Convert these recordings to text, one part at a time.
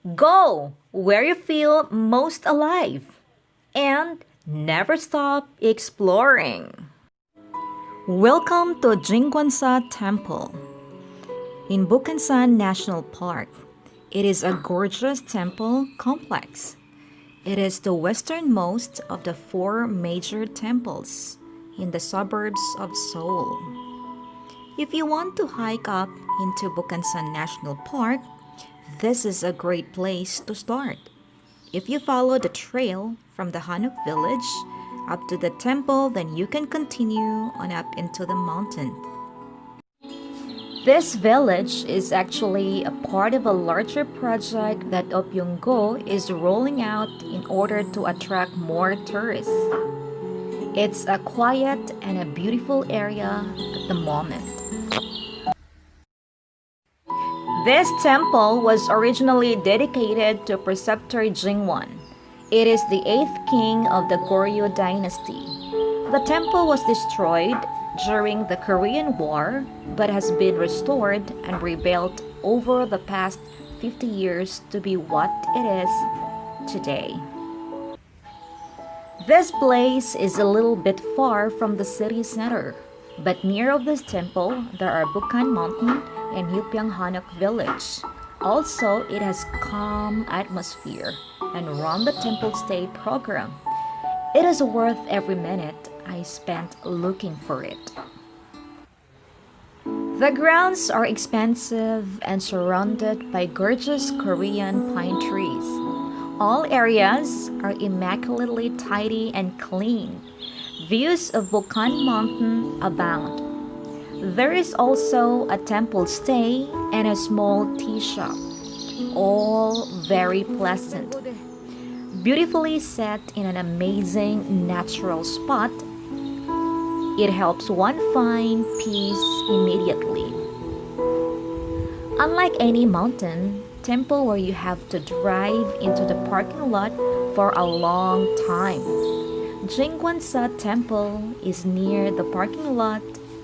Go where you feel most alive and never stop exploring. Welcome to Jingwansa Temple in Bukhansan National Park. It is a gorgeous temple complex. It is the westernmost of the four major temples in the suburbs of Seoul. If you want to hike up into Bukhansan National Park, this is a great place to start. If you follow the trail from the Hanok village up to the temple, then you can continue on up into the mountain. This village is actually a part of a larger project that Opyonggo is rolling out in order to attract more tourists. It's a quiet and a beautiful area at the moment. This temple was originally dedicated to Preceptor Jingwan. It is the 8th king of the Goryeo dynasty. The temple was destroyed during the Korean War but has been restored and rebuilt over the past 50 years to be what it is today. This place is a little bit far from the city center, but near of this temple there are Bukhan Mountain and Hilpyeong Hanok village. Also, it has calm atmosphere and run the temple stay program. It is worth every minute I spent looking for it. The grounds are expansive and surrounded by gorgeous Korean pine trees. All areas are immaculately tidy and clean. Views of Bukhan Mountain abound. There is also a temple stay and a small tea shop, all very pleasant. Beautifully set in an amazing natural spot, it helps one find peace immediately. Unlike any mountain temple where you have to drive into the parking lot for a long time, Jingwansa Temple is near the parking lot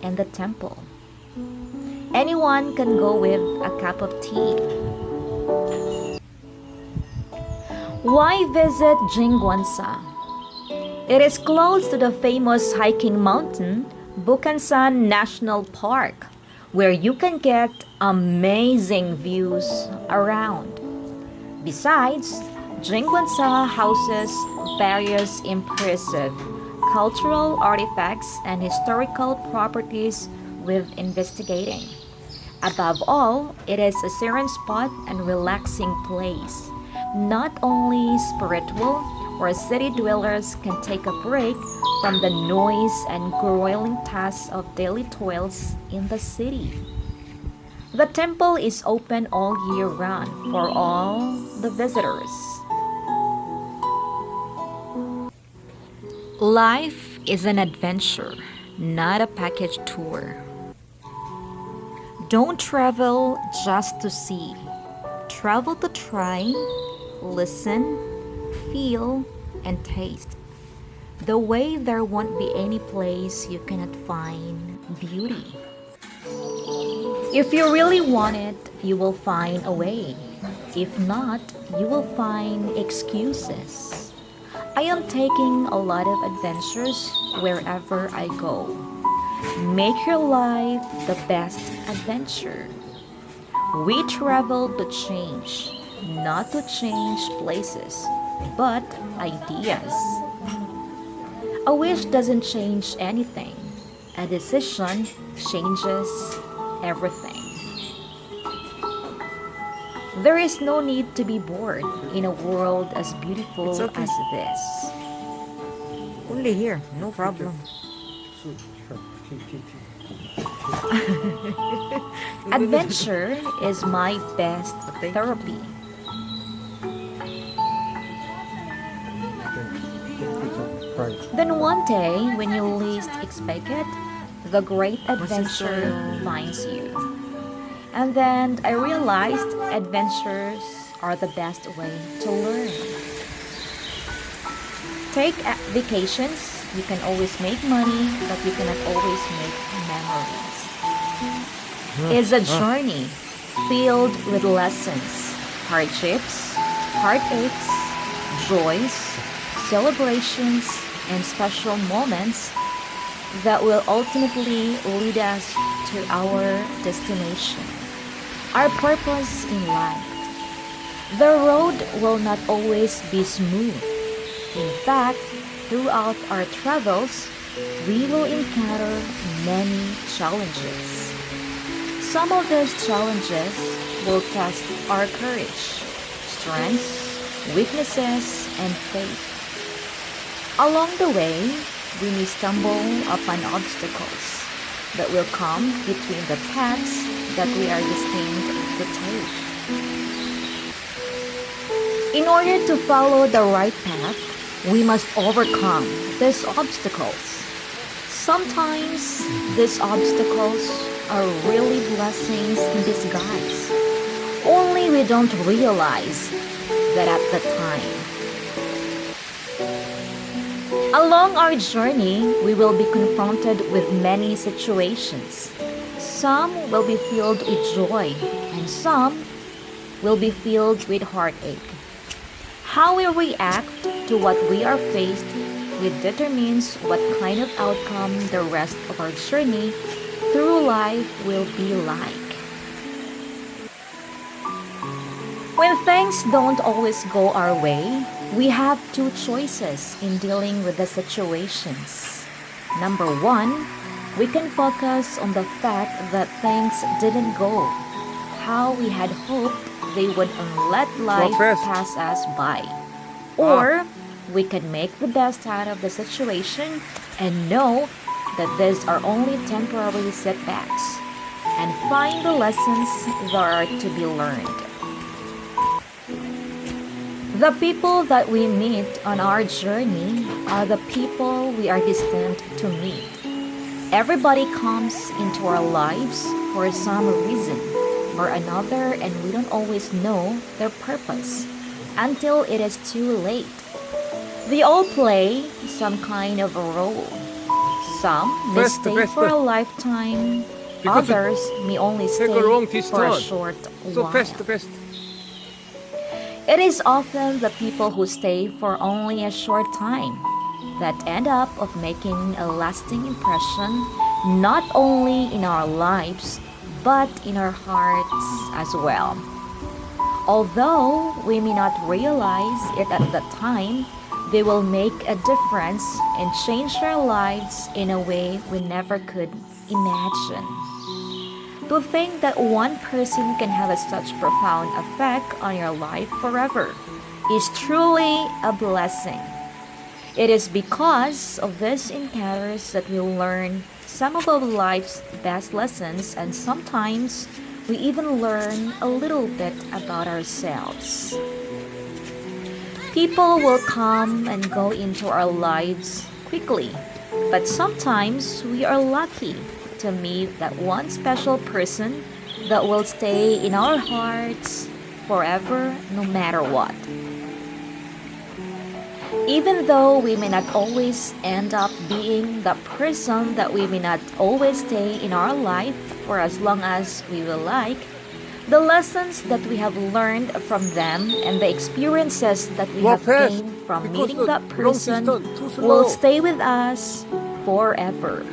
and the temple. Anyone can go with a cup of tea. Why visit Jingwansa? It is close to the famous hiking mountain, Bukhansan National Park, where you can get amazing views around. Besides, Jingwansa houses various impressive cultural artifacts and historical properties with investigating. Above all, it is a serene spot and relaxing place, not only spiritual, where city dwellers can take a break from the noise and grueling tasks of daily toils in the city. The temple is open all year round for all the visitors. Life is an adventure, not a package tour. Don't travel just to see. Travel to try, listen, feel, and taste. The way there won't be any place you cannot find beauty. If you really want it, you will find a way. If not, you will find excuses. I am taking a lot of adventures wherever I go. Make your life the best adventure. We travel to change, not to change places, but ideas. A wish doesn't change anything. A decision changes everything. There is no need to be bored in a world as beautiful It's okay. as this. Only here, no problem. Adventure is my best therapy. Then one day, when you least expect it, the great adventure finds you. And then I realized adventures are the best way to learn. Take vacations. You can always make money, but you cannot always make memories. It's a journey filled with lessons, hardships, heartaches, joys, celebrations, and special moments that will ultimately lead us to our destination, our purpose in life. The road will not always be smooth. In fact, throughout our travels, we will encounter many challenges. Some of those challenges will test our courage, strengths, weaknesses, and faith. Along the way, we may stumble upon obstacles that will come between the paths that we are destined to take. In order to follow the right path, we must overcome these obstacles. Sometimes these obstacles are really blessings in disguise. Only we don't realize that at the time. Along our journey, we will be confronted with many situations. Some will be filled with joy, and some will be filled with heartache. How we react to what we are faced with determines what kind of outcome the rest of our journey through life will be like. When things don't always go our way, we have two choices in dealing with the situations. Number one, we can focus on the fact that things didn't go how we had hoped they would, and let life pass us by. Or we can make the best out of the situation and know that these are only temporary setbacks and find the lessons that are to be learned. The people that we meet on our journey are the people we are destined to meet. Everybody comes into our lives for some reason or another, and we don't always know their purpose until it is too late. They all play some kind of a role. Some may stay for a lifetime, others may only stay for a short while. It is often the people who stay for only a short time that end up of making a lasting impression not only in our lives but in our hearts as well. Although we may not realize it at the time, they will make a difference and change our lives in a way we never could imagine. To think that one person can have such profound effect on your life forever is truly a blessing. It is because of these encounters that we learn some of our life's best lessons, and sometimes we even learn a little bit about ourselves. People will come and go into our lives quickly, but sometimes we are lucky to meet that one special person that will stay in our hearts forever, no matter what. Even though we may not always end up being the person that we may not always stay in our life for as long as we will like, the lessons that we have learned from them and the experiences that we have gained from meeting that person will stay with us forever.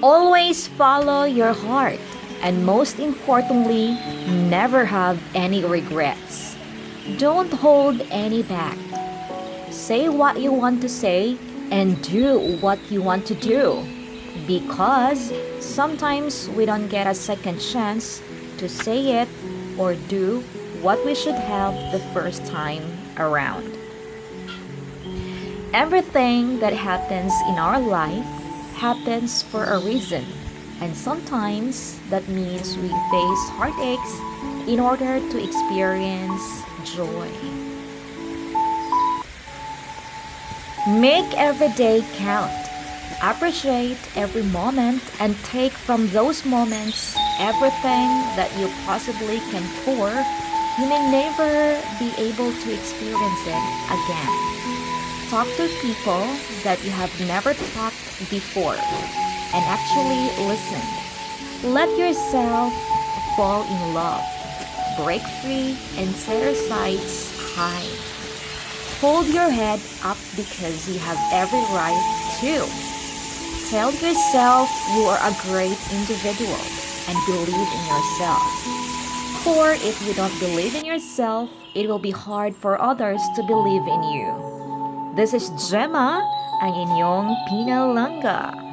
Always follow your heart, and most importantly, never have any regrets. Don't hold any back. Say what you want to say and do what you want to do, because sometimes we don't get a second chance to say it or do what we should have the first time around. Everything that happens in our life happens for a reason, and sometimes that means we face heartaches in order to experience joy. Make every day count. Appreciate every moment and take from those moments everything that you possibly can pour. You may never be able to experience it again. Talk to people that you have never talked before and actually listen. Let yourself fall in love. break free and set your sights high. Hold your head up because you have every right to. Tell yourself you are a great individual and believe in yourself. For if you don't believe in yourself, it will be hard for others to believe in you. This is Gemma, ang inyong Pinalangga.